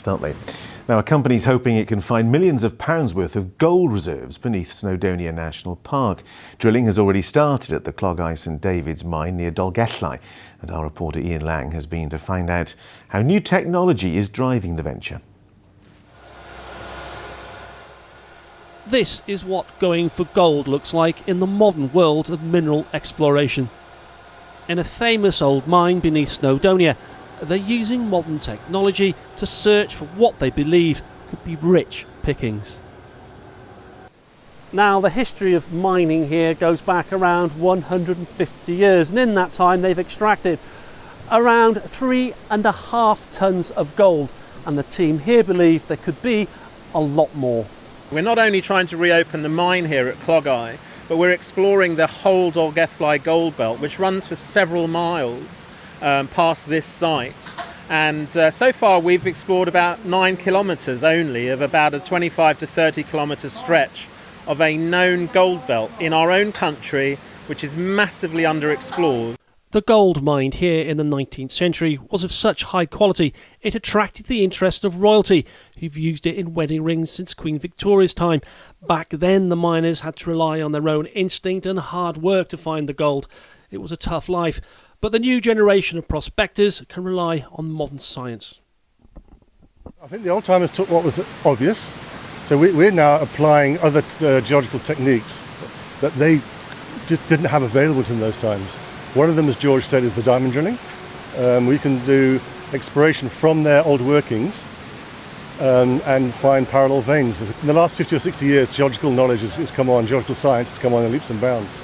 Aren't they? Now, a company's hoping it can find millions of pounds worth of gold reserves beneath Snowdonia National Park. Drilling has already started at the Clogau St David's mine near Dolgellau, and our reporter Ian Lang has been to find out how new technology is driving the venture. This is what going for gold looks like in the modern world of mineral exploration. In a famous old mine beneath Snowdonia, they're using modern technology to search for what they believe could be rich pickings. Now, the history of mining here goes back around 150 years, and in that time they've extracted around 3.5 tons of gold, and the team here believe there could be a lot more. We're not only trying to reopen the mine here at Clogau, but we're exploring the whole Dolgellau gold belt, which runs for several miles past this site. And so far we've explored about 9 kilometres only of about a 25 to 30 kilometre stretch of a known gold belt in our own country, which is massively underexplored. The gold mined here in the 19th century was of such high quality it attracted the interest of royalty, who've used it in wedding rings since Queen Victoria's time. Back then the miners had to rely on their own instinct and hard work to find the gold. It was a tough life, but the new generation of prospectors can rely on modern science. I think the old-timers took what was obvious, so we're now applying other geological techniques that they didn't have available in those times. One of them, as George said, is the diamond drilling. We can do exploration from their old workings and find parallel veins. In the last 50 or 60 years, geological knowledge has come on, geological science has come on in leaps and bounds.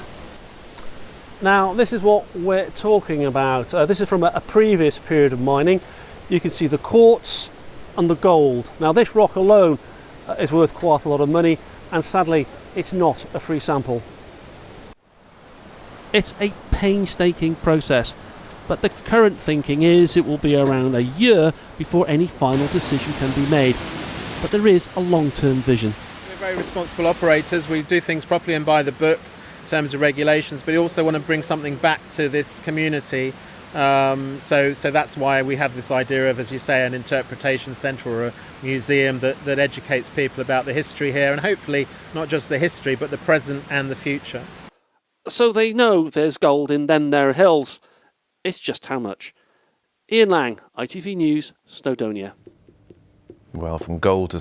Now, this is what we're talking about. This is from a previous period of mining. You can see the quartz and the gold. Now, this rock alone is worth quite a lot of money, and sadly, it's not a free sample. It's a painstaking process, but the current thinking is it will be around a year before any final decision can be made. But there is a long-term vision. We're very responsible operators. We do things properly and by the book in terms of regulations, but we also want to bring something back to this community. So that's why we have this idea of, as you say, an interpretation centre or a museum that educates people about the history here, and hopefully not just the history, but the present and the future. So they know there's gold in them there hills. It's just how much. Ian Lang, ITV News, Snowdonia. Well, from gold to